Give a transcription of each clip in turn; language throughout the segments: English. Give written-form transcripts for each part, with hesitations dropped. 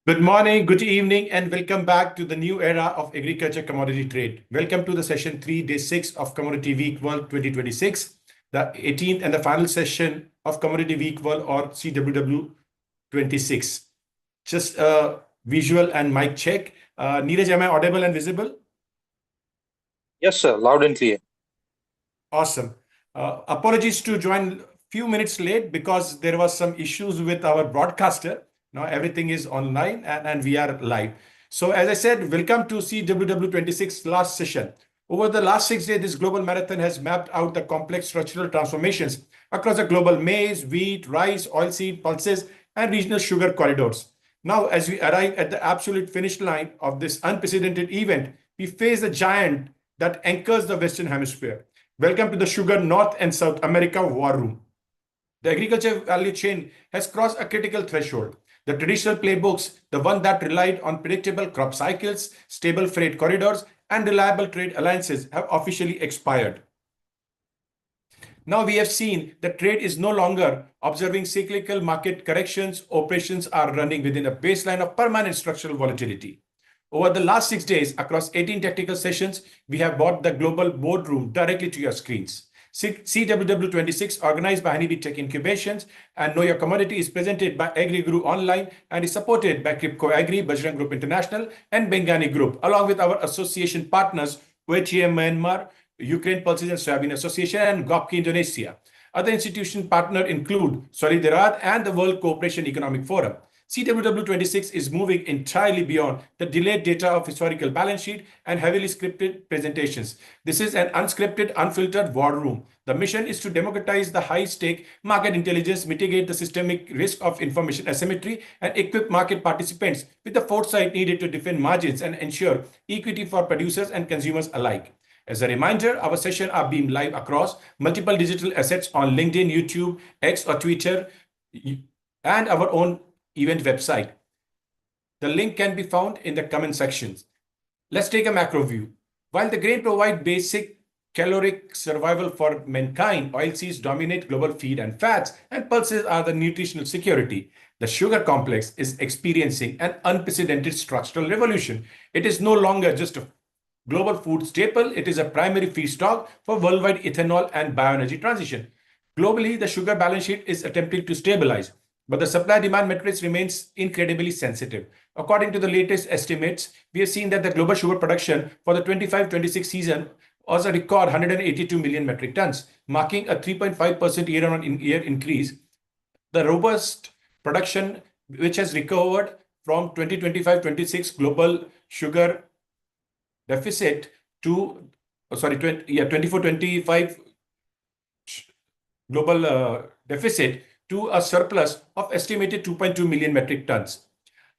Good morning, good evening, and welcome back to the new era of agriculture commodity trade. Welcome to the session 3, day 6 of Commodity Week World 2026, the 18th and the final session of Commodity Week World or CWW 26. Just a visual and mic check. Neeraj, am I audible and visible? Yes, sir, loud and clear. Awesome. Apologies to join few minutes late because there was some issues with our broadcaster. Now everything is online and we are live. So as I said, welcome to CWW26 last session. Over the last 6 days, this global marathon has mapped out the complex structural transformations across the global maize, wheat, rice, oilseed, pulses, and regional sugar corridors. Now, as we arrive at the absolute finish line of this unprecedented event, we face the giant that anchors the Western Hemisphere. Welcome to the Sugar North and South America War Room. The agriculture value chain has crossed a critical threshold. The traditional playbooks, the one that relied on predictable crop cycles, stable freight corridors, and reliable trade alliances, have officially expired. Now we have seen that trade is no longer observing cyclical market corrections. Operations are running within a baseline of permanent structural volatility. Over the last 6 days, across 18 technical sessions, we have brought the global boardroom directly to your screens. CWW26, organized by HnyB Tech Incubations and Know Your Commodity, is presented by AgriGuru Online and is supported by Kripco Agri, Bajrang Group International, and Bengani Group, along with our association partners, OHA Myanmar, Ukraine Pulses and Soybean Association, and GOPKI Indonesia. Other institution partners include Solidaridad and the World Cooperation Economic Forum. CWW26 is moving entirely beyond the delayed data of historical balance sheet and heavily scripted presentations. This is an unscripted, unfiltered war room. The mission is to democratize the high-stake market intelligence, mitigate the systemic risk of information asymmetry, and equip market participants with the foresight needed to defend margins and ensure equity for producers and consumers alike. As a reminder, our sessions are being live across multiple digital assets on LinkedIn, YouTube, X or Twitter, and our own event website. The link can be found in the comment sections. Let's take a macro view. While the grain provides basic caloric survival for mankind, oilseeds dominate global feed and fats, and pulses are the nutritional security. The sugar complex is experiencing an unprecedented structural revolution. It is no longer just a global food staple, it is a primary feedstock for worldwide ethanol and bioenergy transition. Globally, the sugar balance sheet is attempting to stabilize, but the supply-demand matrix remains incredibly sensitive. According to the latest estimates, we have seen that the global sugar production for the 25-26 season was a record 182 million metric tons, marking a 3.5% year-on-year increase. The robust production, which has recovered from 2025-26 global sugar deficit to, 24-25 global deficit to a surplus of estimated 2.2 million metric tons.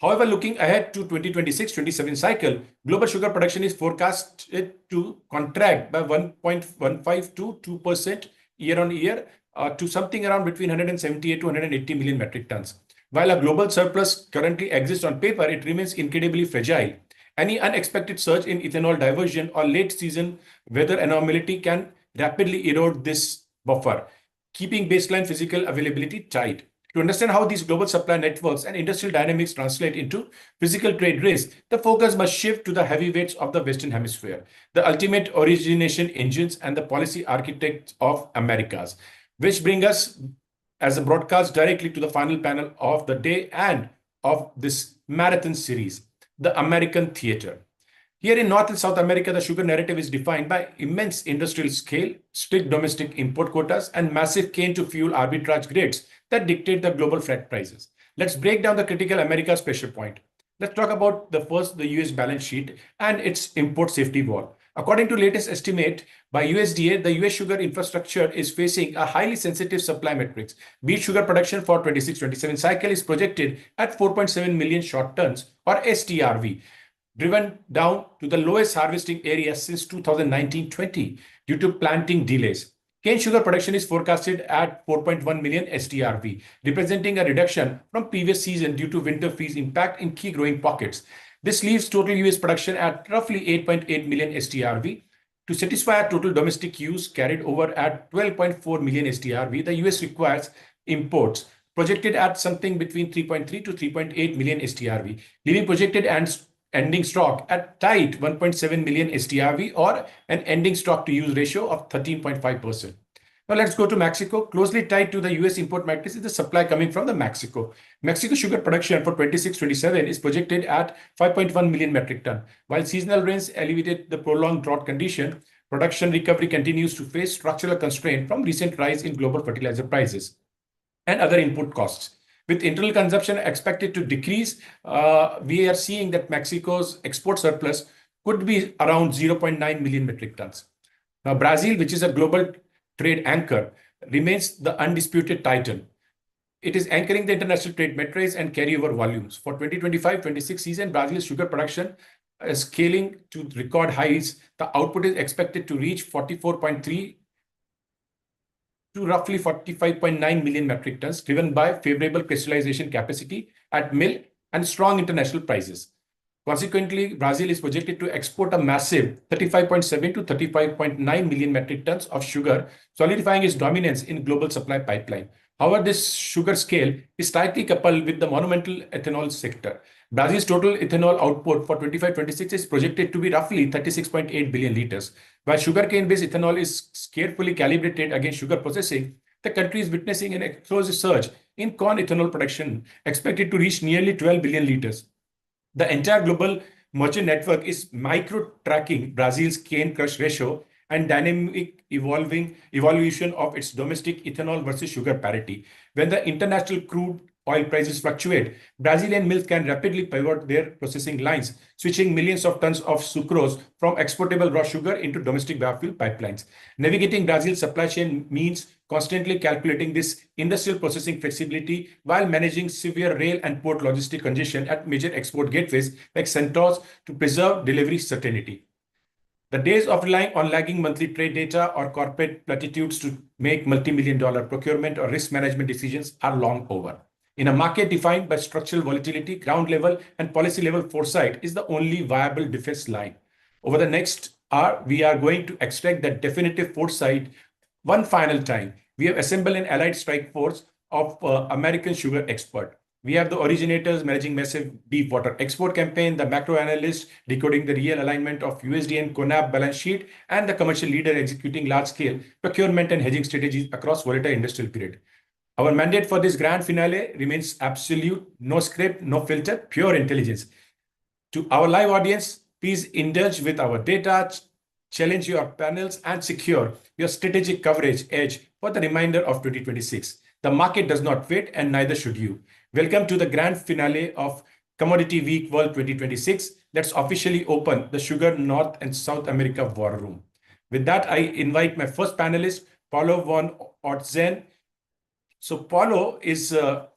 However, looking ahead to 2026-27 cycle, global sugar production is forecasted to contract by 1.15 to 2% year-on-year to something around between 178 to 180 million metric tons. While a global surplus currently exists on paper, it remains incredibly fragile. Any unexpected surge in ethanol diversion or late season weather anomaly can rapidly erode this buffer, keeping baseline physical availability tight. To understand how these global supply networks and industrial dynamics translate into physical trade risk, the focus must shift to the heavyweights of the Western Hemisphere, the ultimate origination engines and the policy architects of Americas, which bring us as a broadcast directly to the final panel of the day and of this marathon series, the American theater. Here in North and South America, the sugar narrative is defined by immense industrial scale, strict domestic import quotas, and massive cane-to-fuel arbitrage grids that dictate the global freight prices. Let's break down the critical America's pressure point. Let's talk about the US balance sheet and its import safety wall. According to latest estimate by USDA, the US sugar infrastructure is facing a highly sensitive supply matrix. Beet sugar production for 26-27 cycle is projected at 4.7 million short tons or STRV, driven down to the lowest harvesting area since 2019-20 due to planting delays. Cane sugar production is forecasted at 4.1 million STRV, representing a reduction from previous season due to winter freeze impact in key growing pockets. This leaves total US production at roughly 8.8 million STRV. To satisfy our total domestic use carried over at 12.4 million STRV, the US requires imports projected at something between 3.3 to 3.8 million STRV, leaving projected and ending stock at tight 1.7 million STRV or an ending stock to use ratio of 13.5%. Now let's go to Mexico. Closely tied to the US import matrix is the supply coming from the Mexico. Mexico sugar production for 26-27 is projected at 5.1 million metric ton. While seasonal rains alleviated the prolonged drought condition, production recovery continues to face structural constraint from recent rise in global fertilizer prices and other input costs. With internal consumption expected to decrease, we are seeing that Mexico's export surplus could be around 0.9 million metric tons. Now, Brazil, which is a global trade anchor, remains the undisputed titan. It is anchoring the international trade metrics and carryover volumes. For 2025-26 season, Brazil's sugar production is scaling to record highs. The output is expected to reach 44.3 to roughly 45.9 million metric tons, driven by favorable crystallization capacity at mill and strong international prices. Consequently, Brazil is projected to export a massive 35.7 to 35.9 million metric tons of sugar, solidifying its dominance in global supply pipeline. However, this sugar scale is tightly coupled with the monumental ethanol sector. Brazil's total ethanol output for 25-26 is projected to be roughly 36.8 billion liters. While sugarcane-based ethanol is carefully calibrated against sugar processing, the country is witnessing an explosive surge in corn ethanol production, expected to reach nearly 12 billion liters. The entire global merchant network is micro-tracking Brazil's cane crush ratio and dynamic evaluation of its domestic ethanol versus sugar parity. When the international crude oil prices fluctuate, Brazilian mills can rapidly pivot their processing lines, switching millions of tons of sucrose from exportable raw sugar into domestic biofuel pipelines. Navigating Brazil's supply chain means constantly calculating this industrial processing flexibility while managing severe rail and port logistic congestion at major export gateways like Santos to preserve delivery certainty. The days of relying on lagging monthly trade data or corporate platitudes to make multi-million dollar procurement or risk management decisions are long over. In a market defined by structural volatility, ground level and policy level foresight is the only viable defense line. Over the next hour, we are going to extract that definitive foresight one final time. We have assembled an allied strike force of American sugar expert. We have the originators managing massive deep water export campaign, the macro analyst decoding the real alignment of USD and CONAB balance sheet, and the commercial leader executing large-scale procurement and hedging strategies across volatile industrial period. Our mandate for this grand finale remains absolute, no script, no filter, pure intelligence. To our live audience, please indulge with our data, challenge your panels, and secure your strategic coverage edge for the remainder of 2026. The market does not wait, and neither should you. Welcome to the grand finale of Commodity Week World 2026. Let's officially open the Sugar North and South America War Room. With that, I invite my first panelist, Paulo von Ortzen. So Paulo is a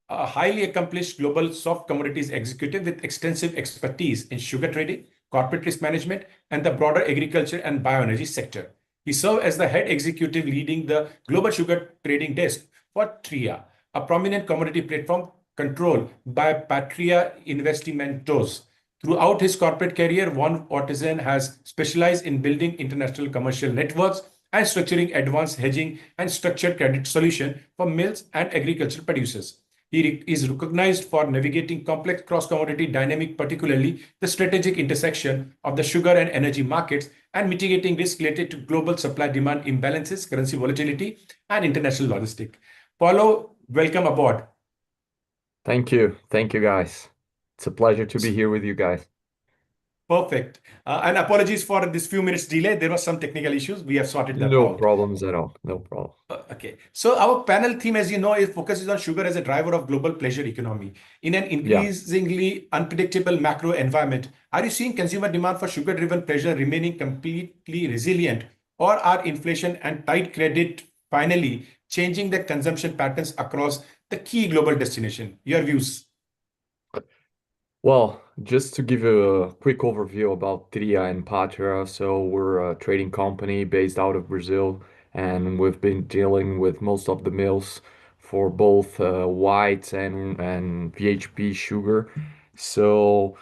highly accomplished global soft commodities executive with extensive expertise in sugar trading, corporate risk management, and the broader agriculture and bioenergy sector. He served as the head executive leading the global sugar trading desk for TRIA, a prominent commodity platform controlled by Patria Investimentos. Throughout his corporate career, Von Ortizen has specialized in building international commercial networks and structuring advanced hedging and structured credit solutions for mills and agricultural producers. He is recognized for navigating complex cross-commodity dynamic, particularly the strategic intersection of the sugar and energy markets, and mitigating risk related to global supply-demand imbalances, currency volatility, and international logistics. Paulo, welcome aboard. Thank you. Thank you, guys. It's a pleasure to be here with you guys. Perfect. And apologies for this few minutes delay. There were some technical issues. We have sorted them No out. problems at all. No problem. Okay. So our panel theme, as you know, is focuses on sugar as a driver of global pleasure economy. In an Yeah. increasingly unpredictable macro environment, are you seeing consumer demand for sugar-driven pleasure remaining completely resilient, or are inflation and tight credit finally changing the consumption patterns across the key global destination? Your views? Well, just to give you a quick overview about Tria and Patria. So we're a trading company based out of Brazil, and we've been dealing with most of the mills for both white and VHP sugar. So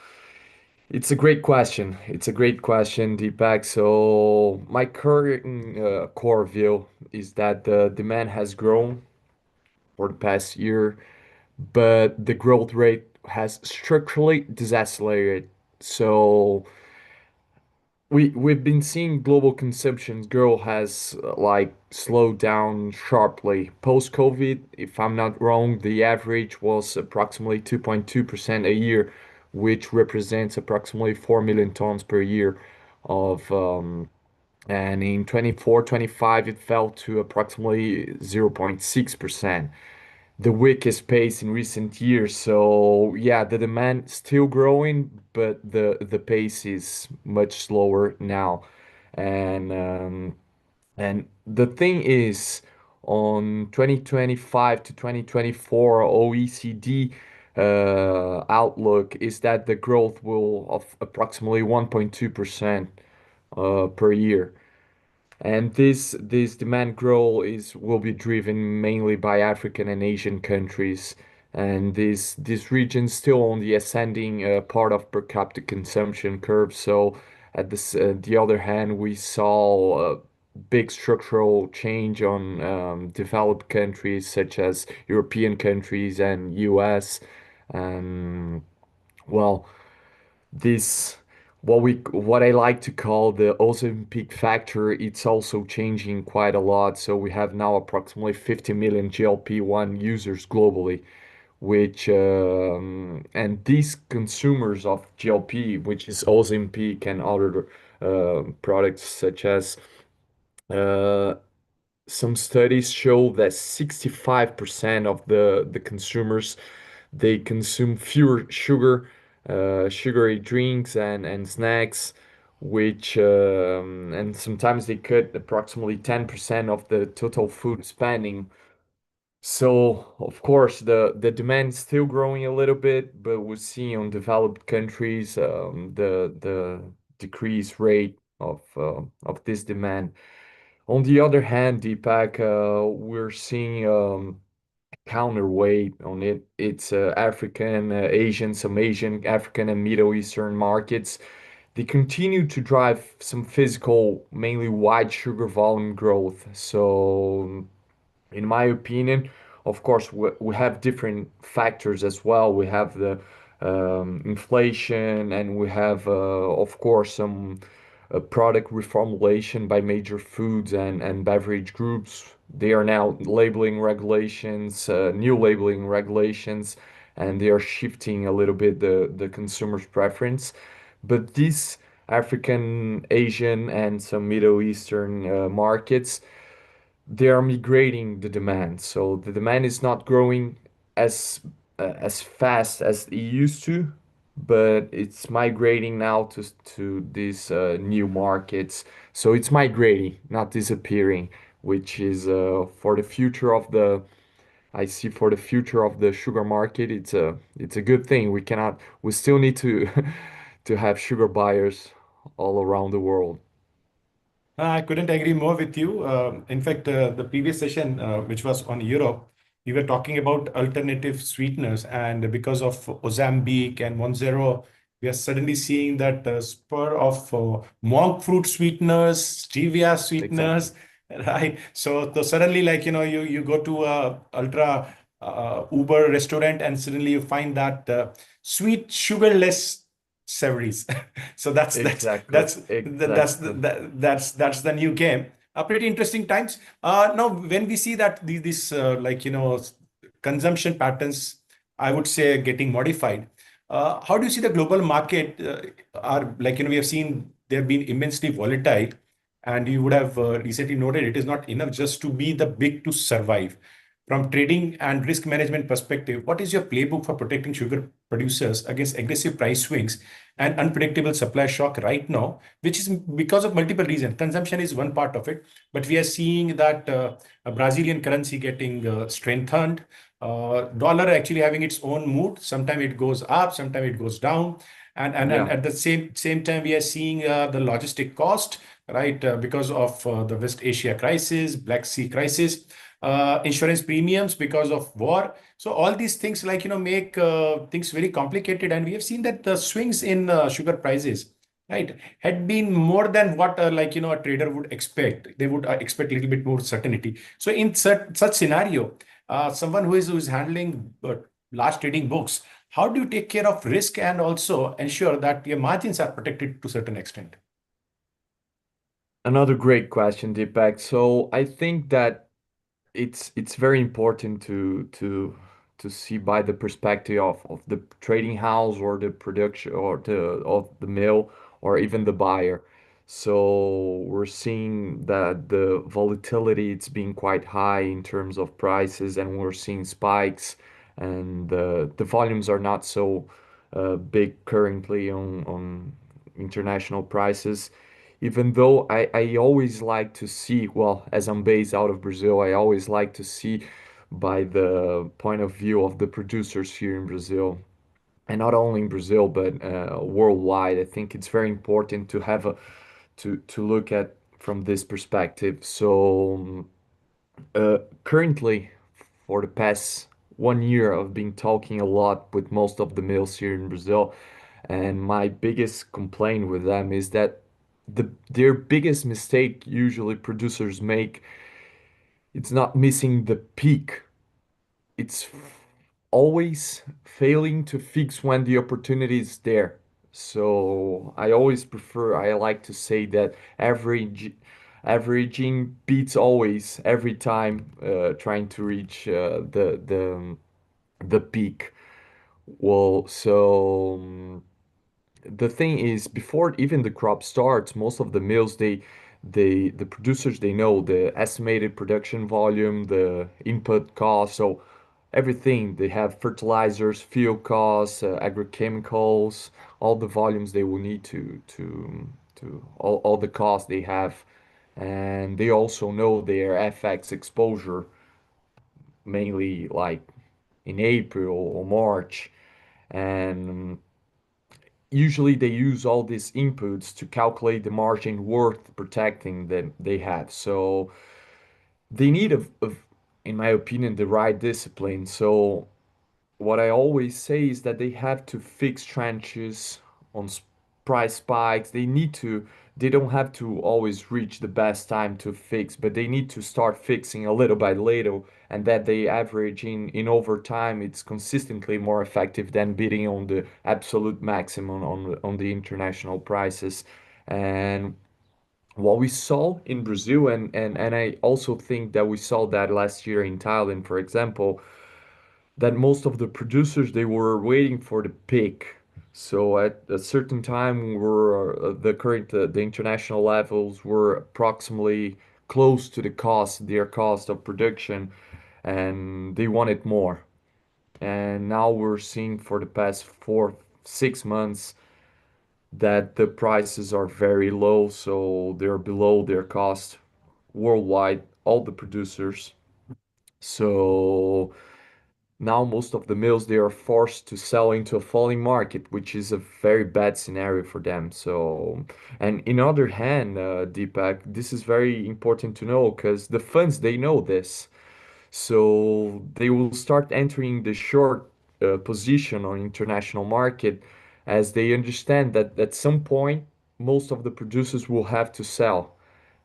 it's a great question. It's a great question, Deepak. So my current core view is that the demand has grown for the past year, but the growth rate has structurally decelerated. So we've been seeing global consumption growth has like slowed down sharply. Post-COVID, if I'm not wrong, the average was approximately 2.2% a year, which represents approximately 4 million tons per year of and in 24-25 it fell to approximately 0.6%, the weakest pace in recent years. So yeah, the demand still growing, but the pace is much slower now. And and the thing is, on 2025 to 2024 OECD outlook is that the growth will of approximately 1.2% per year. And this demand growth is will be driven mainly by African and Asian countries, and this region still on the ascending part of per capita consumption curve. So at the other hand, we saw a big structural change on developed countries such as European countries and US. And well, this what I like to call the ozone peak factor, it's also changing quite a lot. So we have now approximately 50 million GLP-1 users globally, which and these consumers of GLP, which is ozone peak and other products such as uh, some studies show that 65% of the consumers, they consume fewer sugary drinks and snacks, which and sometimes they cut approximately 10% of the total food spending. So of course the demand is still growing a little bit, but we see on developed countries the decrease rate of this demand. On the other hand, Deepak, we're seeing counterweight on it. It's African, Asian, some Asian, African, and Middle Eastern markets. They continue to drive some physical, mainly white sugar volume growth. So in my opinion, of course, we have different factors as well. We have the inflation, and we have, of course, some product reformulation by major foods and beverage groups. They are now labeling regulations, new labeling regulations, and they are shifting a little bit the consumer's preference. But these African, Asian, and some Middle Eastern markets, they are migrating the demand. So the demand is not growing as fast as it used to, but it's migrating now to these new markets. So it's migrating, not disappearing, which is for the future of the I see for the future of the sugar market, it's a good thing. We still need to to have sugar buyers all around the world. I couldn't agree more with you. In fact, the previous session, which was on Europe, we were talking about alternative sweeteners, and because of Ozempic and Monzero, we are suddenly seeing that spur of monk fruit sweeteners, stevia Exactly. sweeteners, right? So suddenly, like you go to a ultra Uber restaurant, and suddenly you find that sweet, sugarless savories. So Exactly. that's Exactly. that's the new game. Pretty interesting times. Now, when we see that this like consumption patterns, I would say, getting modified. How do you see the global market are like we have seen they've been immensely volatile, and you would have recently noted it is not enough just to be the big to survive. From trading and risk management perspective, what is your playbook for protecting sugar producers against aggressive price swings and unpredictable supply shock right now, which is because of multiple reasons? Consumption is one part of it, but we are seeing that a Brazilian currency getting strengthened, dollar actually having its own mood. Sometimes it goes up, sometimes it goes down, and Yeah. at the same time we are seeing the logistic cost, right, because of the West Asia crisis, Black Sea crisis, insurance premiums because of war. So all these things like make things very complicated, and we have seen that the swings in sugar prices, right, had been more than what like a trader would expect. They would expect a little bit more certainty. So in such scenario, someone who is handling large trading books, how do you take care of risk and also ensure that your margins are protected to a certain extent? Another great question, Deepak. So I think that it's very important to see by the perspective of the trading house or the production or the mill or even the buyer. So we're seeing that the volatility it's been quite high in terms of prices, and we're seeing spikes, and the volumes are not so big currently on international prices. Even though I always like to see, well, as I'm based out of Brazil, I always like to see by the point of view of the producers here in Brazil, and not only in Brazil, but worldwide. I think it's very important to have a to look at from this perspective. So currently, for the past 1 year, I've been talking a lot with most of the mills here in Brazil, and my biggest complaint with them is that their biggest mistake usually producers make, it's not missing the peak. It's always failing to fix when the opportunity is there. So I always prefer, I like to say that averaging beats always every time trying to reach the peak. Well, so the thing is, before even the crop starts, most of the mills the producers they know the estimated production volume, the input cost, so everything they have fertilizers, fuel costs, agrochemicals, all the volumes they will need to all the costs they have, and they also know their FX exposure, mainly like in April or March, and usually they use all these inputs to calculate the margin worth protecting that they have. So they need in my opinion, the right discipline. So what I always say is that they have to fix trenches on price spikes. They don't have to always reach the best time to fix, but they need to start fixing a little by little, and that they average in over time, it's consistently more effective than bidding on the absolute maximum on the international prices. And what we saw in Brazil, and I also think that we saw that last year in Thailand, for example, that most of the producers they were waiting for the peak. So at a certain time, were the international levels were approximately close to their cost of production, and they wanted more. And now we're seeing for the past 4, 6 months that the prices are very low, so they're below their cost worldwide, all the producers. So now most of the mills they are forced to sell into a falling market, which is a very bad scenario for them. So, and in other hand, Deepak, this is very important to know because the funds they know this, so they will start entering the short position on international market as they understand that at some point most of the producers will have to sell,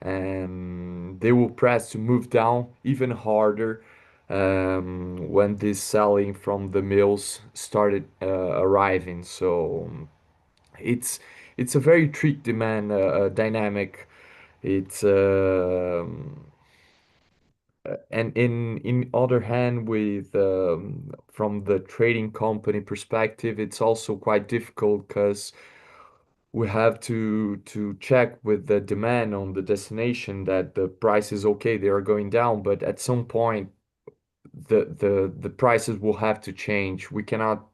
and they will press to move down even harder when this selling from the mills started arriving. So it's it's a very trick demand dynamic. It's and in other hand, with from the trading company perspective, it's also quite difficult because we have to check with the demand on the destination that the price is okay, they are going down, but at some point the prices will have to change. We cannot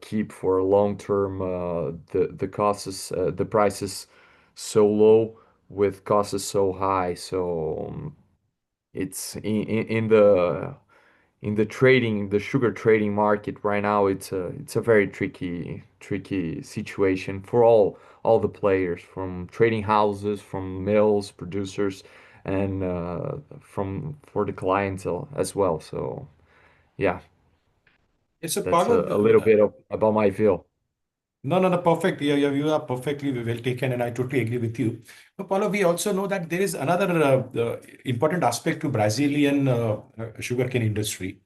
keep for a long term the costs the prices so low with costs so high. So it's in the trading, the sugar trading market right now, it's a very tricky situation for all the players, from trading houses, from mills, producers, and from for the clientele as well. So yeah, Yes, so that's Paulo, a little bit of, about my view. No, no, no, perfect. You are perfectly well taken, and I totally agree with you. But Paulo, we also know that there is another important aspect to Brazilian sugarcane industry.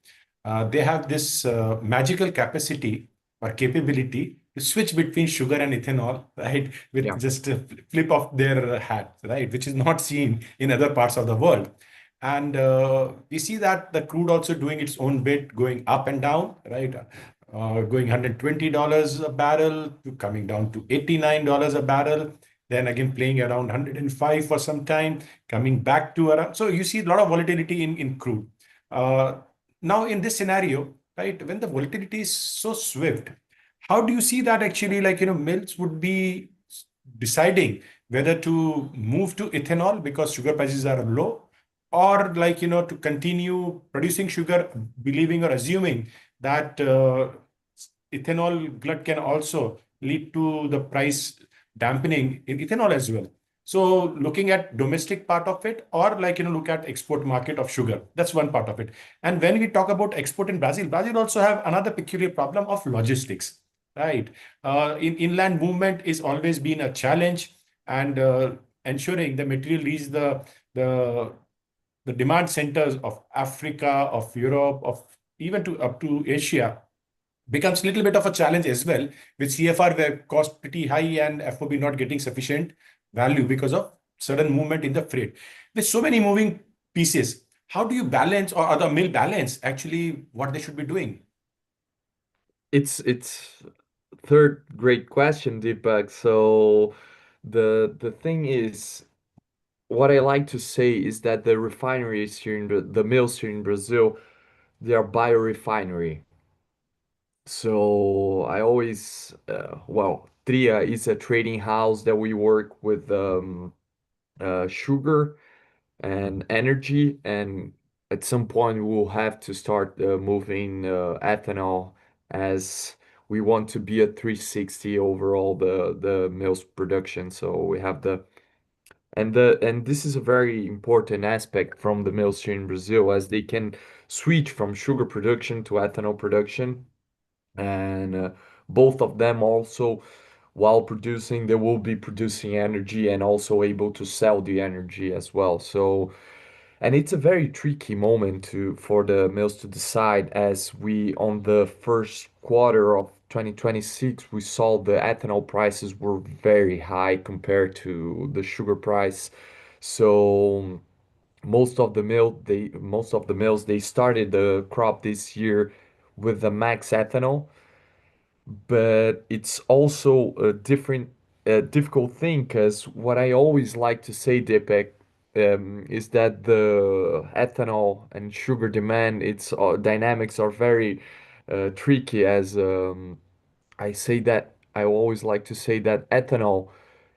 They have this magical capacity or capability to switch between sugar and ethanol, right? With Yeah. just a flip of their hat, right? Which is not seen in other parts of the world. And we see that the crude also doing its own bit, going up and down, right? Going $120 a barrel to coming down to $89 a barrel, then again playing around 105 for some time, coming back to around. So you see a lot of volatility in crude. Uh, Now, in this scenario, right, when the volatility is so swift, how do you see that actually, like, mills would be deciding whether to move to ethanol because sugar prices are low, or like, to continue producing sugar, believing or assuming that ethanol glut can also lead to the price dampening in ethanol as well. So looking at domestic part of it, or like, look at export market of sugar. That's one part of it. And when we talk about export in Brazil, Brazil also have another peculiar problem of logistics, right? In inland movement is always been a challenge, and ensuring the material reach the the demand centers of Africa, of Europe, of even to up to Asia becomes a little bit of a challenge as well, with CFR where cost pretty high and FOB not getting sufficient value because of sudden movement in the freight. With so many moving pieces, how do you balance, or the mill balance actually what they should be doing? It's third great question, Deepak. So the thing is, what I like to say is that the refineries here in the mills here in Brazil, they are biorefinery. So I always, well, Tria is a trading house that we work with sugar and energy, and at some point we'll have to start moving ethanol as we want to be at 360 overall the mill's production. So we have and this is a very important aspect from the mills here in Brazil, as they can switch from sugar production to ethanol production, and both of them also, while producing, they will be producing energy and also able to sell the energy as well. So, and it's a very tricky moment to for the mills to decide, as we on the first quarter of 2026 we saw the ethanol prices were very high compared to the sugar price. So most of the mills they started the crop this year with the max ethanol, but it's also a difficult thing, because what I always like to say, Deepak, is that the ethanol and sugar demand, its dynamics are very tricky. As I always like to say that ethanol,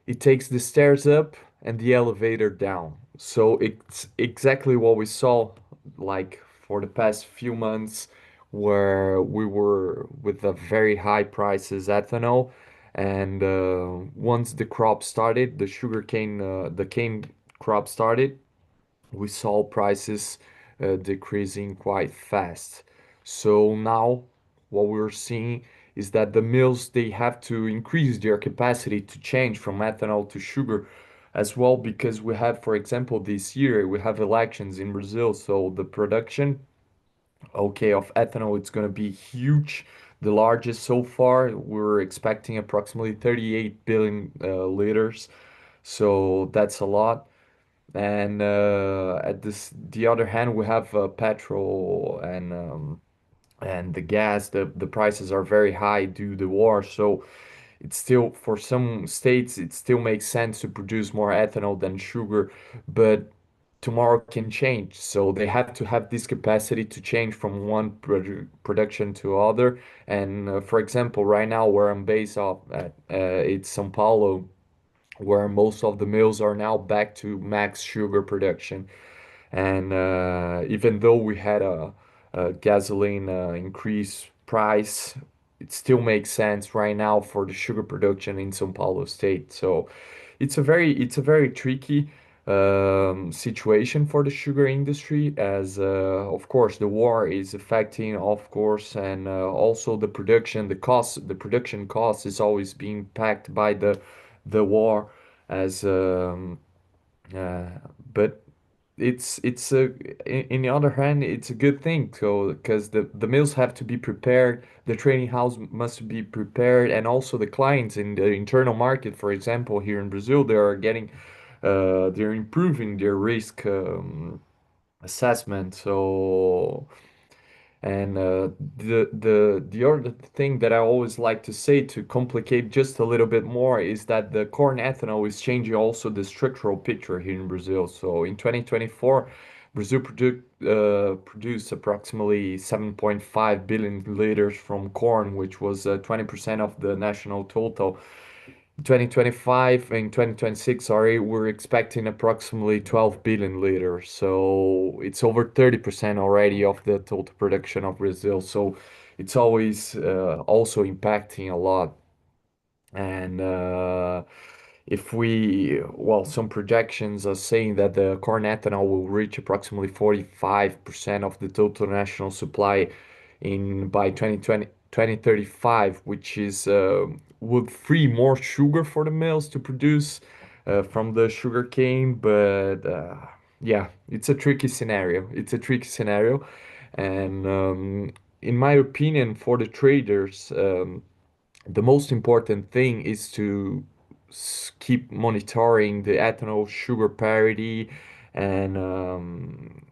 it takes the stairs up and the elevator down. So it's exactly what we saw, like for the past few months, where we were with the very high prices ethanol, and once the crop started, the cane crop started, we saw prices decreasing quite fast. So now what we're seeing is that the mills, they have to increase their capacity to change from ethanol to sugar as well, because we have, for example, this year we have elections in Brazil, so the production, okay, of ethanol, it's going to be huge, the largest so far. We're expecting approximately 38 billion liters, so that's a lot. And at the other hand, we have petrol and the gas. The prices are very high due to the war. So it's still, for some states, it still makes sense to produce more ethanol than sugar, but tomorrow can change. So they have to have this capacity to change from one production to other. And for example, right now where I'm based off at, it's São Paulo, where most of the mills are now back to max sugar production. And even though we had a gasoline increase price, it still makes sense right now for the sugar production in São Paulo state. So it's a very tricky. situation for the sugar industry, as of course the war is affecting, of course, and also the production cost is always being impacted by the war, as uh, but it's a in the other hand it's a good thing, so because the mills have to be prepared, the trading house must be prepared, and also the clients in the internal market, for example, here in Brazil, they are getting they're improving their risk assessment. So and the other thing that I always like to say to complicate just a little bit more is that the corn ethanol is changing also the structural picture here in Brazil. So in 2024, Brazil produced approximately 7.5 billion liters from corn, which was 20% of the national total. 2025 and 2026, sorry, we're expecting approximately 12 billion liters. So it's over 30% already of the total production of Brazil. So it's always also impacting a lot. And if we, well, some projections are saying that the corn ethanol will reach approximately 45% of the total national supply in by 2035, which is would free more sugar for the mills to produce from the sugar cane. But yeah, it's a tricky scenario. It's a tricky scenario, and in my opinion, for the traders. The most important thing is to keep monitoring the ethanol sugar parity and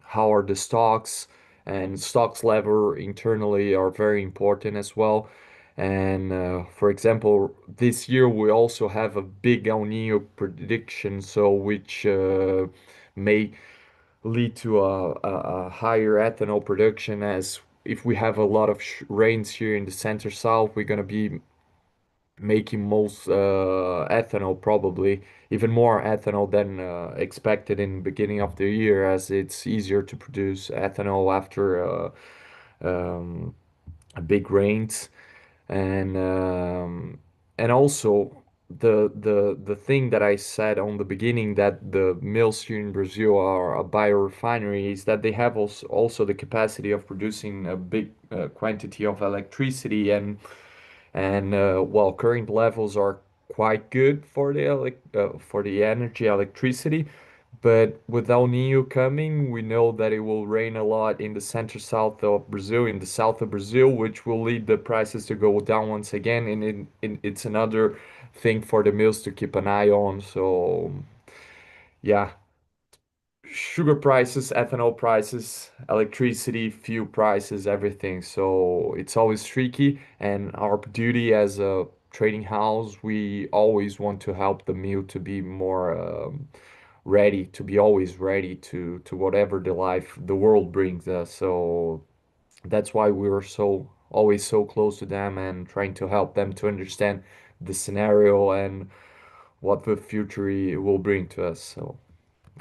how are the stocks, and stocks level internally are very important as well. And for example, this year we also have a big El Nino prediction, so which may lead to a higher ethanol production, as if we have a lot of rains here in the center south, we're going to be making most ethanol, probably even more ethanol than expected in the beginning of the year, as it's easier to produce ethanol after um, big rains. And also the thing that I said on the beginning, that the mills here in Brazil are a biorefinery, is that they have also the capacity of producing a big quantity of electricity. And while current levels are quite good for for the energy electricity, but with El Nino coming, we know that it will rain a lot in the center south of Brazil, in the south of Brazil, which will lead the prices to go down once again. And it's another thing for the mills to keep an eye on. So yeah, sugar prices, ethanol prices, electricity, fuel prices, everything. So it's always tricky, and our duty as a trading house, we always want to help the mill to be more ready, to be always ready to whatever the world brings us. So that's why we were so always so close to them and trying to help them to understand the scenario and what the future will bring to us. So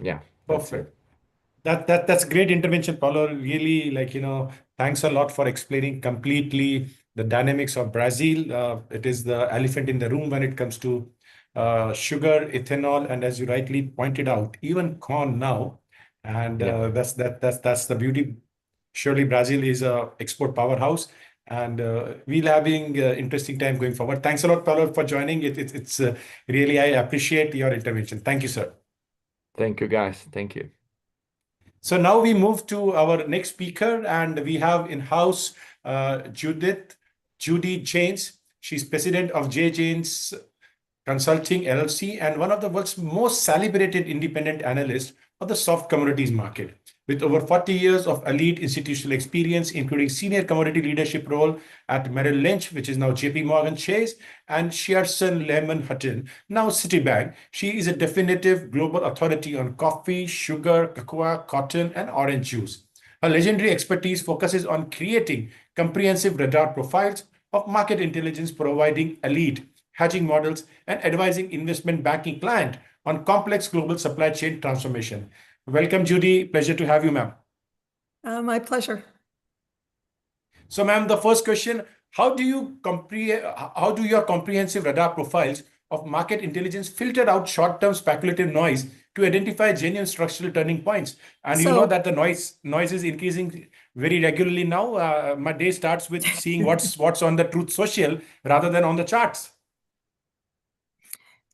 yeah, that's it. Perfect. That's great intervention, Paulo. Really, thanks a lot for explaining completely the dynamics of Brazil. It is the elephant in the room when it comes to sugar, ethanol, and as you rightly pointed out, even corn now. And Yeah. that's the beauty. Surely Brazil is a export powerhouse, and we'll having interesting time going forward. Thanks a lot, Paulo, for joining. It's really, I appreciate your intervention. Thank you, sir. Thank you, guys. Thank you. So now we move to our next speaker, and we have in-house Judy James. She's president of J. James Consulting LLC, and one of the world's most celebrated independent analysts of the soft commodities market. With over 40 years of elite institutional experience, including senior commodity leadership role at Merrill Lynch, which is now JP Morgan Chase, and Shearson Lehman Hutton, now Citibank, she is a definitive global authority on coffee, sugar, cocoa, cotton, and orange juice. Her legendary expertise focuses on creating comprehensive radar profiles of market intelligence, providing elite hedging models, and advising investment banking client on complex global supply chain transformation. Welcome, Judy. Pleasure to have you, ma'am. My pleasure. So, ma'am, the first question: How do how do your comprehensive radar profiles of market intelligence filter out short-term speculative noise to identify genuine structural turning points. And you know that the noise is increasing very regularly now. My day starts with seeing what's on the Truth Social rather than on the charts.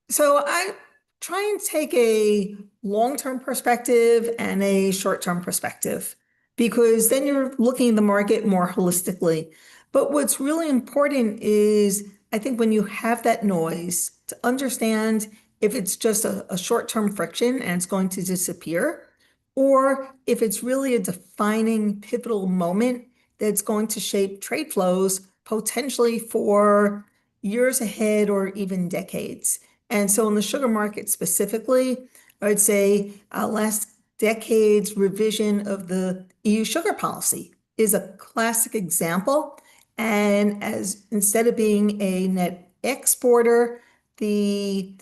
So I try and take a long-term perspective and a short-term perspective, because then you're looking at the market more holistically. But what's really important is, I think, when you have that noise, to understand if it's just a short-term friction and it's going to disappear, or if it's really a defining pivotal moment that's going to shape trade flows potentially for years ahead or even decades. And so in the sugar market specifically, I would say last decade's revision of the EU sugar policy is a classic example. And as instead of being a net exporter, the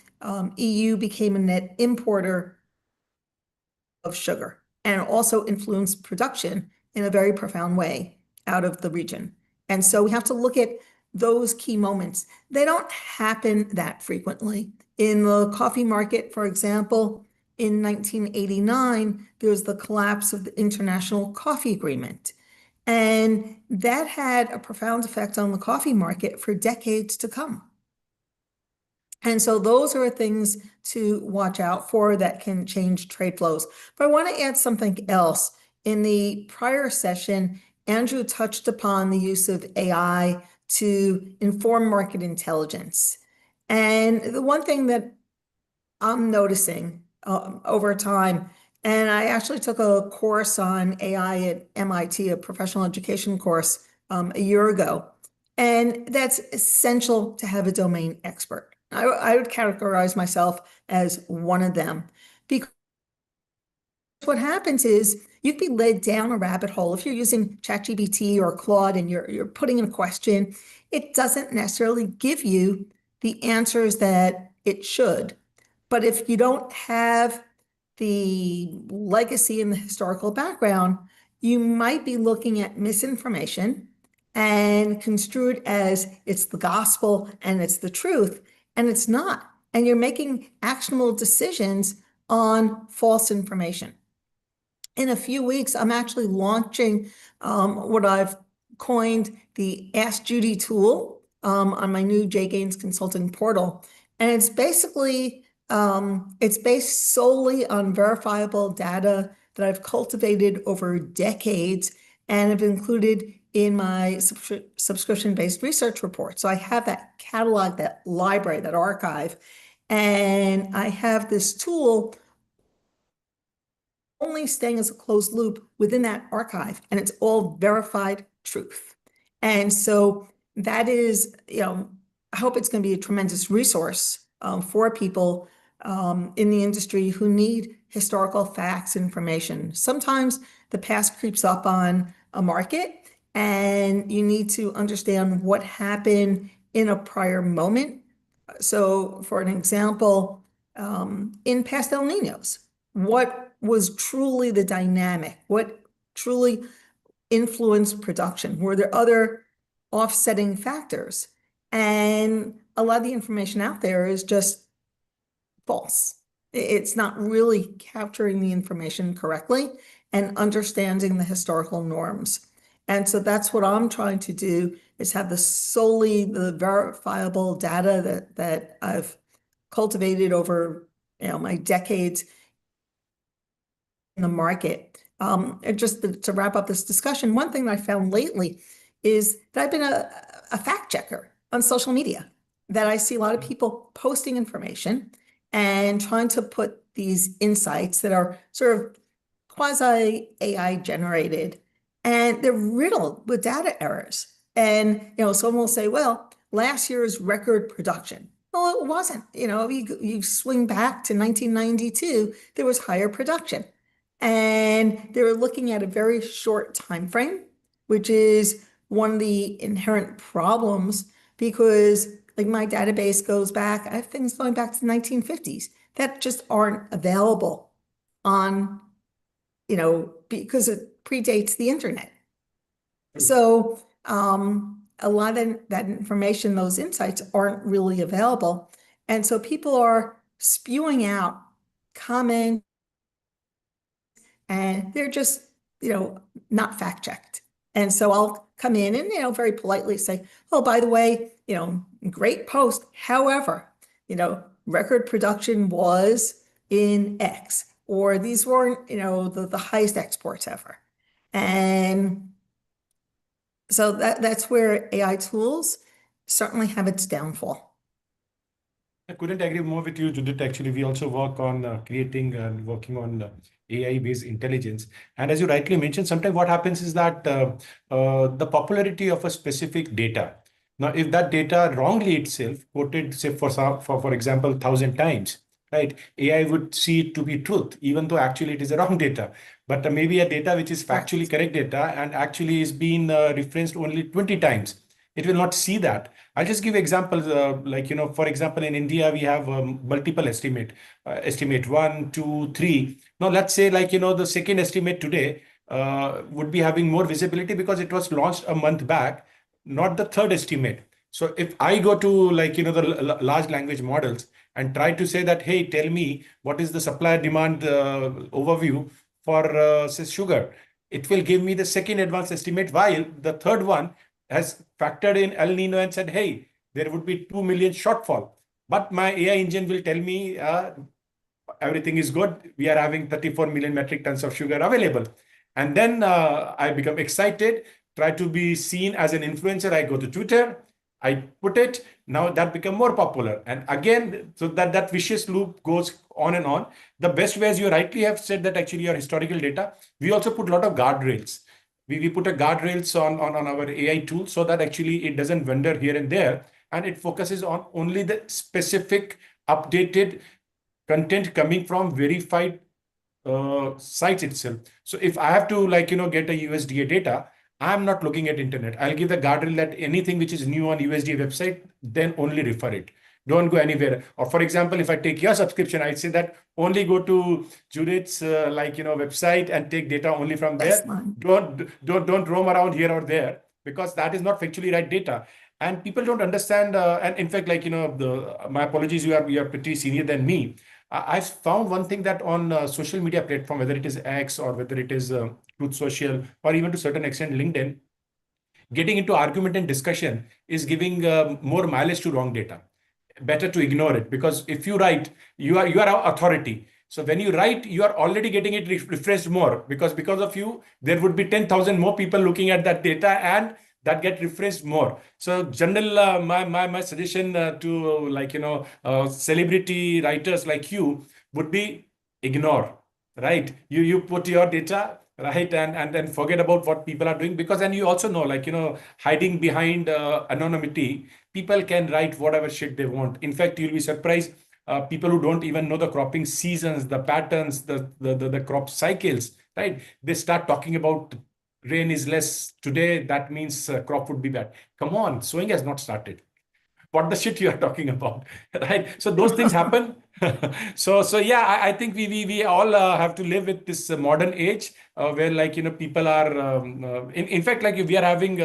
EU became a net importer of sugar, and also influenced production in a very profound way out of the region. And so we have to look at those key moments. They don't happen that frequently. In the coffee market, for example, in 1989, there was the collapse of the International Coffee Agreement. And that had a profound effect on the coffee market for decades to come. And so those are things to watch out for that can change trade flows. But I want to add something else. In the prior session, Andrew touched upon the use of AI to inform market intelligence. And the one thing that I'm noticing over time, and I actually took a course on AI at MIT, a professional education course, a year ago. And that's essential to have a domain expert. I would categorize myself as one of them, because what happens is you'd be led down a rabbit hole. If you're using ChatGPT or Claude and you're putting in a question, it doesn't necessarily give you the answers that it should. But if you don't have the legacy and the historical background, you might be looking at misinformation and construe it as it's the gospel and it's the truth, and it's not. And you're making actionable decisions on false information. In a few weeks, I'm actually launching what I've coined the Ask Judy tool on my new J Gaines Consulting portal. And it's basically, it's based solely on verifiable data that I've cultivated over decades and have included in my subscription-based research report. So I have that catalog, that library, that archive, and I have this tool only staying as a closed loop within that archive, and it's all verified truth. And so that is, I hope it's going to be a tremendous resource for people in the industry who need historical facts and information. Sometimes the past creeps up on a market, and you need to understand what happened in a prior moment. So for an example, in past El Niños, what was truly the dynamic? What truly influenced production? Were there other offsetting factors? And a lot of the information out there is just false. It's not really capturing the information correctly and understanding the historical norms. And so that's what I'm trying to do, is have solely the verifiable data that I've cultivated over my decades in the market. And just to wrap up this discussion, one thing that I found lately is that I've been a fact checker on social media, that I see a lot of people posting information and trying to put these insights that are sort of quasi AI generated, and they're riddled with data errors. And someone will say, well, last year's record production. Well, it wasn't. You swing back to 1992, there was higher production. And they were looking at a very short time frame, which is one of the inherent problems, because like my database goes back, I have things going back to the 1950s that just aren't available on, because it predates the internet. So a lot of that information, those insights aren't really available. And so people are spewing out comment, and they're just, not fact checked. And so I'll come in and, very politely say, oh, by the way, great post. However, record production was in X, or these weren't, the highest exports ever. And so that's where AI tools certainly have its downfall. I couldn't agree more with you, Judith. Actually, we also work on creating and working on AI-based intelligence. And as you rightly mentioned, sometimes what happens is that the popularity of a specific data. Now, if that data wrongly itself quoted, say for example, 1,000 times, right? AI would see it to be truth, even though actually it is a wrong data. But maybe a data which is factually correct data and actually is being referenced only 20 times. It will not see that. I'll just give examples for example, in India, we have multiple estimate 1, 2, 3. Now, let's say the second estimate today would be having more visibility because it was launched a month back, not the third estimate. So if I go to the large language models and try to say that, hey, tell me what is the supply demand overview for say sugar, it will give me the second advanced estimate, while the third one has factored in El Nino and said, hey, there would be 2 million shortfall. But my AI engine will tell me everything is good. We are having 34 million metric tons of sugar available. And then I become excited, try to be seen as an influencer. I go to Twitter, I put it, now that become more popular. And again, so that vicious loop goes on and on. The best way, as you rightly have said, that actually your historical data, we also put a lot of guardrails. We put a guardrails on our AI tool so that actually it doesn't wander here and there, and it focuses on only the specific updated content coming from verified sites itself. So if I have to get a USDA data, I'm not looking at internet. I'll give the guardrail that anything which is new on USDA website, then only refer it. Don't go anywhere. Or for example, if I take your subscription, I'd say that only go to Judith's website and take data only from there. Don't roam around here or there, because that is not factually right data. And people don't understand. And in fact, my apologies, you are pretty senior than me. I found one thing that on social media platform, whether it is X or whether it is Truth Social or even to certain extent LinkedIn, getting into argument and discussion is giving more mileage to wrong data. Better to ignore it, because if you write, you are our authority. So when you write, you are already getting it refreshed more, because of you, there would be 10,000 more people looking at that data, and that get refreshed more. So general, my suggestion to celebrity writers like you would be ignore, right? You put your data right, and then forget about what people are doing, because then you also know hiding behind anonymity, people can write whatever shit they want. In fact, you'll be surprised, people who don't even know the cropping seasons, the patterns, the crop cycles, right? They start talking about rain is less today, that means crop would be bad. Come on, sowing has not started. What the shit you are talking about, right? So those things happen. So yeah, I think we all have to live with this modern age where people are in fact, we are having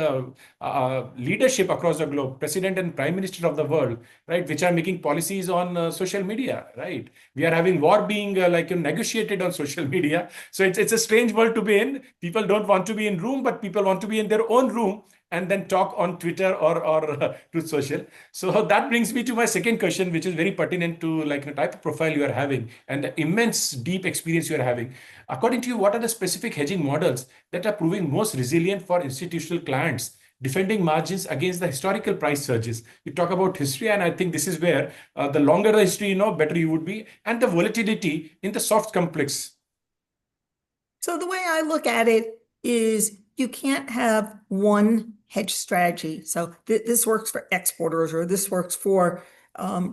leadership across the globe, president and prime minister of the world, right, which are making policies on social media, right? We are having war being negotiated on social media. So it's a strange world to be in. People don't want to be in room, but people want to be in their own room and then talk on Twitter or Truth Social. So that brings me to my second question, which is very pertinent to the type of profile you are having and the immense deep experience you are having. According to you, what are the specific hedging models that are proving most resilient for institutional clients, defending margins against the historical price surges? You talk about history, and I think this is where the longer the history you know, better you would be, and the volatility in the soft complex. So the way I look at it is you can't have one hedge strategy. So this works for exporters, or this works for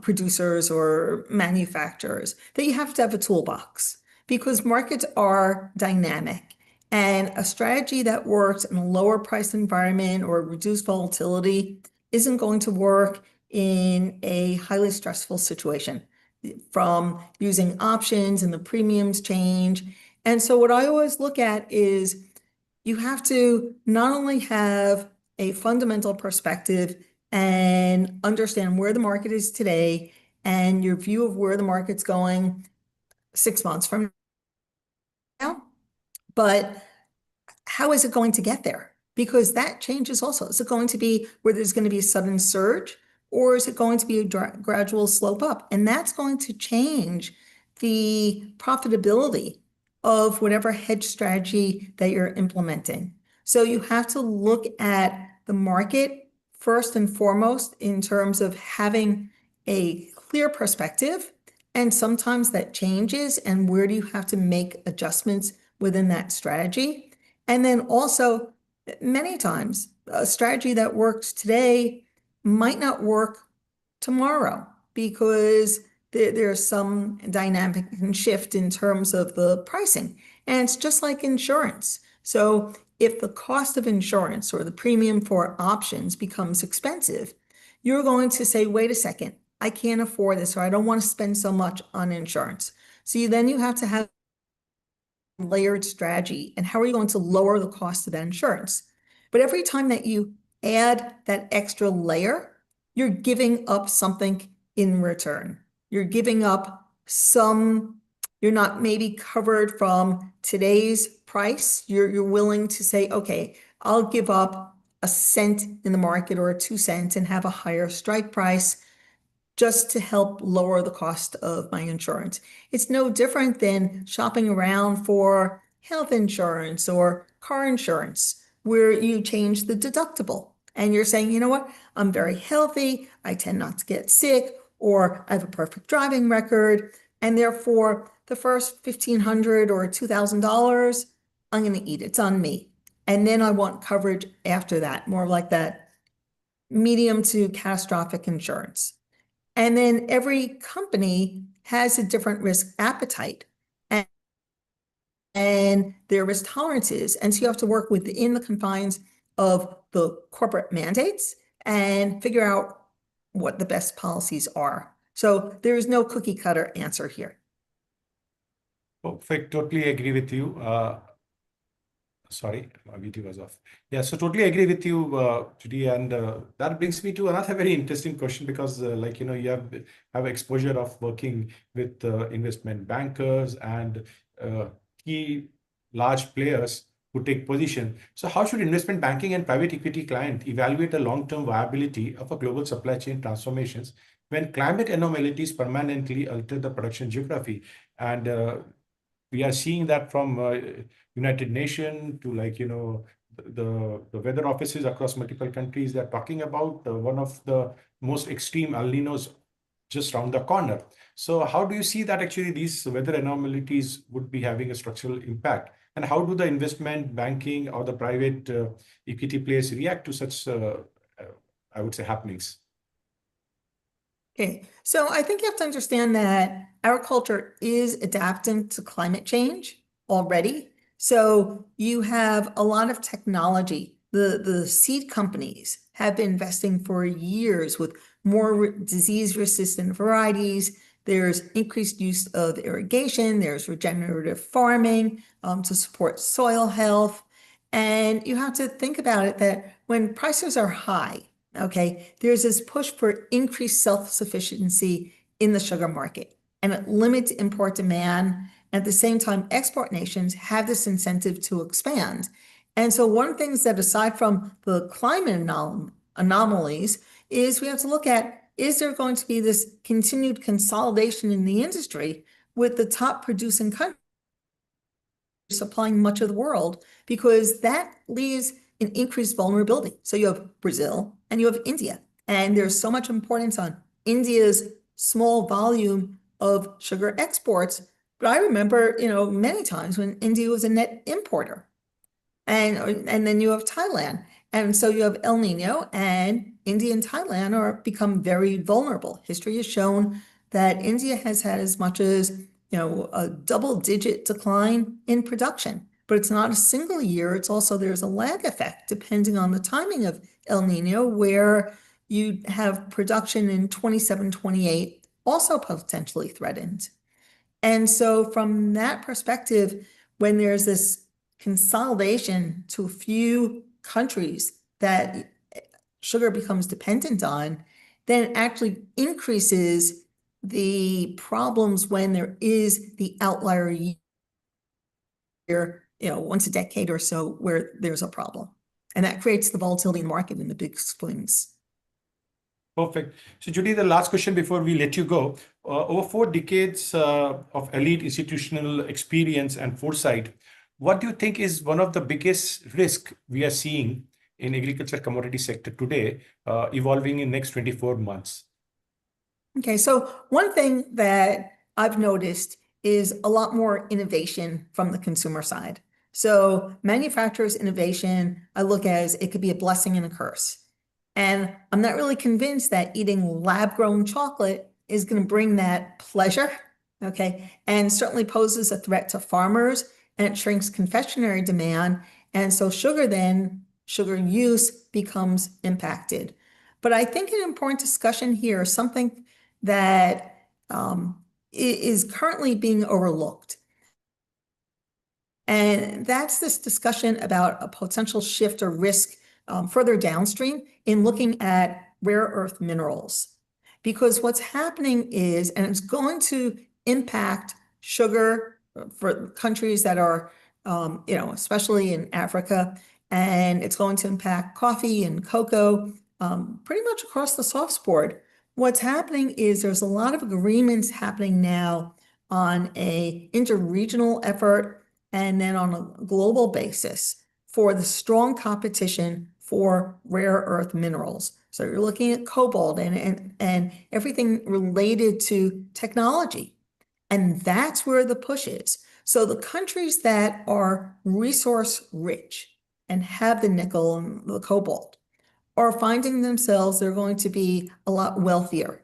producers or manufacturers. That you have to have a toolbox, because markets are dynamic. And a strategy that works in a lower price environment or reduced volatility isn't going to work in a highly stressful situation, from using options and the premiums change. And so what I always look at is you have to not only have a fundamental perspective and understand where the market is today and your view of where the market's going 6 months from now, but how is it going to get there? Because that changes also. Is it going to be where there's going to be a sudden surge, or is it going to be a gradual slope up? And that's going to change the profitability of whatever hedge strategy that you're implementing. So you have to look at the market first and foremost in terms of having a clear perspective. And sometimes that changes, and where do you have to make adjustments within that strategy? And then also, many times, a strategy that works today might not work tomorrow because there's some dynamic and shift in terms of the pricing. And it's just like insurance. So if the cost of insurance or the premium for options becomes expensive, you're going to say, wait a second, I can't afford this, or I don't want to spend so much on insurance. So then you have to have layered strategy, and how are you going to lower the cost of that insurance? But every time that you add that extra layer, you're giving up something in return. You're giving up you're not maybe covered from today's price. You're willing to say, okay, I'll give up a cent in the market or 2 cents and have a higher strike price just to help lower the cost of my insurance. It's no different than shopping around for health insurance or car insurance, where you change the deductible and you're saying, you know what, I'm very healthy, I tend not to get sick, or I have a perfect driving record, and therefore the first $1,500 or $2,000, I'm going to eat. It's on me. And then I want coverage after that, more like that medium to catastrophic insurance. And then every company has a different risk appetite and their risk tolerances. And so you have to work within the confines of the corporate mandates and figure out what the best policies are. So there is no cookie cutter answer here. Perfect. Totally agree with you. Sorry, my video was off. Yeah, so totally agree with you, Judy, and that brings me to another very interesting question because, like you have exposure of working with investment bankers and key large players who take position. So, how should investment banking and private equity client evaluate the long-term viability of a global supply chain transformations when climate anomalies permanently alter the production geography? And we are seeing that from United Nations to the weather offices across multiple countries. They're talking about one of the most extreme El Ninos just around the corner. So how do you see that actually these weather anomalies would be having a structural impact? And how do the investment banking or the private equity players react to such, I would say, happenings? Okay, so I think you have to understand that agriculture is adapting to climate change already. So you have a lot of technology. The seed companies have been investing for years with more disease-resistant varieties. There's increased use of irrigation. There's regenerative farming to support soil health. And you have to think about it that when prices are high, okay, there's this push for increased self-sufficiency in the sugar market, and it limits import demand. At the same time, export nations have this incentive to expand. And so one of the things that, aside from the climate anomalies, is we have to look at, is there going to be this continued consolidation in the industry with the top producing countries supplying much of the world, because that leaves an increased vulnerability. So you have Brazil and you have India, and there's so much importance on India's small volume of sugar exports. But I remember, many times when India was a net importer. And then you have Thailand. And so you have El Nino, and India and Thailand become very vulnerable. History has shown that India has had as much as a double-digit decline in production. But it's not a single year. It's also, there's a lag effect depending on the timing of El Nino, where you have production in 27, 28 also potentially threatened. And so from that perspective, when there's this consolidation to a few countries that sugar becomes dependent on, then it actually increases the problems when there is the outlier year, once a decade or so where there's a problem. And that creates the volatility in the market and the big swings. Perfect. So, Judy, the last question before we let you go. Over 4 decades of elite institutional experience and foresight, what do you think is one of the biggest risk we are seeing in agriculture commodity sector today, evolving in next 24 months? Okay, so one thing that I've noticed is a lot more innovation from the consumer side. So manufacturers' innovation, I look as it could be a blessing and a curse. And I'm not really convinced that eating lab-grown chocolate is going to bring that pleasure, okay? And certainly poses a threat to farmers, and it shrinks confectionery demand. And so sugar use becomes impacted. But I think an important discussion here, something that is currently being overlooked. And that's this discussion about a potential shift or risk further downstream in looking at rare earth minerals. Because what's happening is, and it's going to impact sugar for countries that are, especially in Africa, and it's going to impact coffee and cocoa pretty much across the soft board. What's happening is there's a lot of agreements happening now on a interregional effort and then on a global basis for the strong competition for rare earth minerals. So you're looking at cobalt and everything related to technology. And that's where the push is. So the countries that are resource rich and have the nickel and the cobalt are finding themselves, they're going to be a lot wealthier.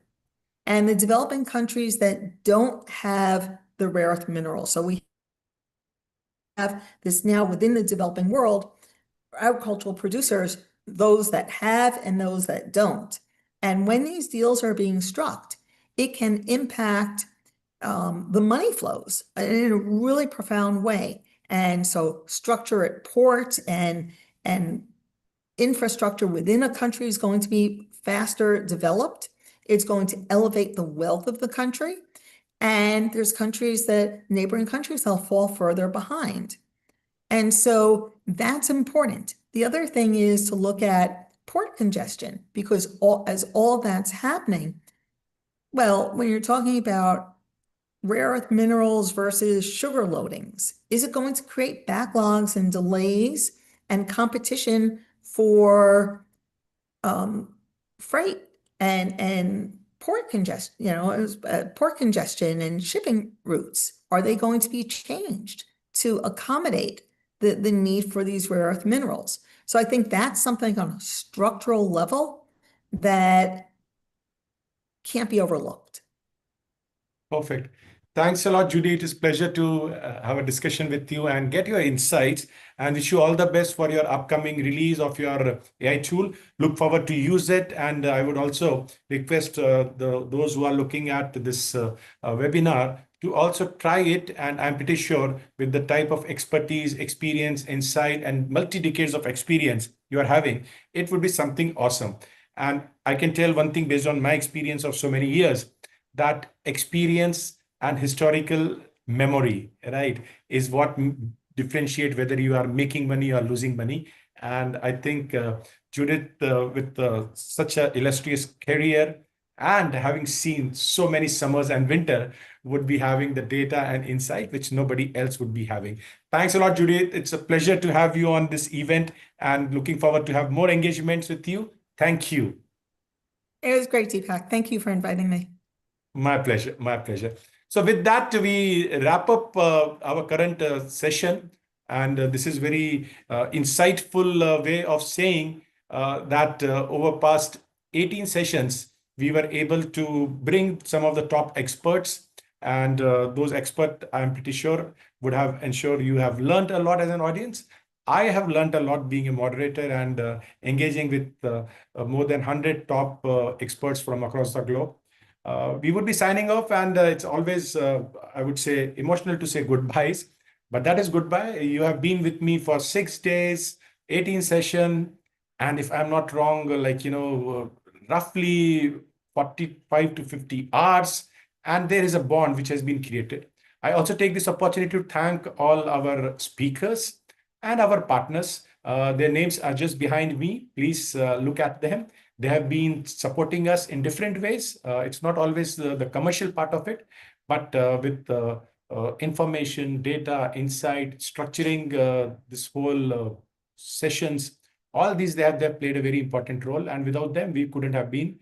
And the developing countries that don't have the rare earth minerals. So we have this now within the developing world, agricultural producers, those that have and those that don't. And when these deals are being struck, it can impact the money flows in a really profound way. And so structure at port and infrastructure within a country is going to be faster developed. It's going to elevate the wealth of the country. And there's neighboring countries that'll fall further behind. And so that's important. The other thing is to look at port congestion, because as all that's happening, well, when you're talking about rare earth minerals versus sugar loadings, is it going to create backlogs and delays and competition for freight and port congestion and shipping routes? Are they going to be changed to accommodate the need for these rare earth minerals? So I think that's something on a structural level that can't be overlooked. Perfect. Thanks a lot, Judy. It is a pleasure to have a discussion with you and get your insights, and wish you all the best for your upcoming release of your AI tool. Look forward to use it. And I would also request those who are looking at this webinar to also try it. And I'm pretty sure with the type of expertise, experience, insight, and multi-decades of experience you are having, it would be something awesome. And I can tell one thing based on my experience of so many years, that experience and historical memory, right, is what differentiate whether you are making money or losing money. And I think Judith, with such an illustrious career and having seen so many summers and winter, would be having the data and insight which nobody else would be having. Thanks a lot, Judith. It's a pleasure to have you on this event, and looking forward to have more engagements with you. Thank you. It was great, Deepak. Thank you for inviting me. My pleasure. My pleasure. So with that, we wrap up our current session. And this is very insightful way of saying that over past 18 sessions, we were able to bring some of the top experts. And those experts, I'm pretty sure, would have ensured you have learned a lot as an audience. I have learned a lot being a moderator and engaging with more than 100 top experts from across the globe. We would be signing off, and it's always, I would say, emotional to say goodbyes, but that is goodbye. You have been with me for 6 days, 18 session, and if I'm not wrong, roughly 45 to 50 hours and there is a bond which has been created. I also take this opportunity to thank all our speakers and our partners. Their names are just behind me. Please look at them. They have been supporting us in different ways. It's not always the commercial part of it, but with information, data, insight, structuring this whole sessions, all these they have played a very important role, and without them we couldn't have been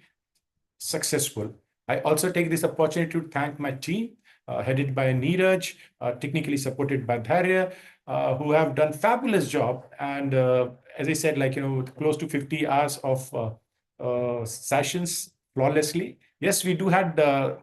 successful. I also take this opportunity to thank my team, headed by Neeraj, technically supported by Dharya, who have done fabulous job. And as I said, like, close to 50 hours of sessions flawlessly. Yes, we do had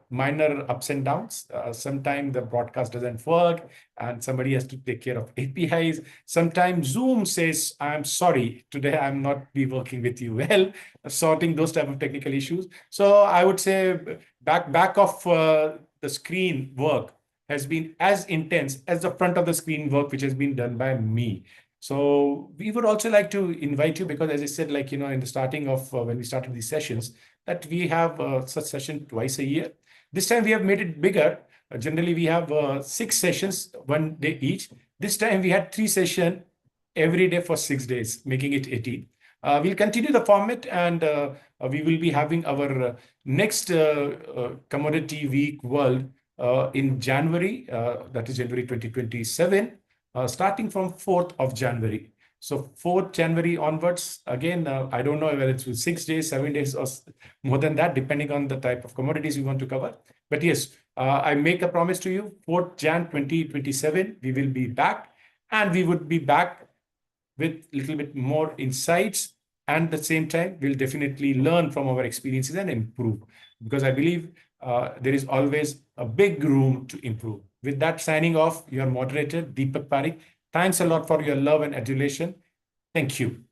minor ups and downs. Sometimes the broadcast doesn't work and somebody has to take care of APIs. Sometimes Zoom says, I'm sorry, today I'm not be working with you well, sorting those type of technical issues. So I would say back of the screen work has been as intense as the front of the screen work, which has been done by me. So we would also like to invite you, because as I said, like, in the starting of when we started these sessions, that we have such session twice a year. This time we have made it bigger. Generally, we have 6 sessions, 1 day each. This time we had 3 sessions every day for 6 days, making it 18. We'll continue the format, and we will be having our next commodity week world in January, that is January 2027, starting from 4th of January. So 4th January onwards, again, I don't know whether it's 6 days, 7 days, or more than that, depending on the type of commodities we want to cover. But yes, I make a promise to you, 4th Jan 2027, we will be back, and we would be back with a little bit more insights. And at the same time, we'll definitely learn from our experiences and improve, because I believe there is always a big room to improve. With that, signing off, your moderator, Deepak Pareek. Thanks a lot for your love and adulation. Thank you.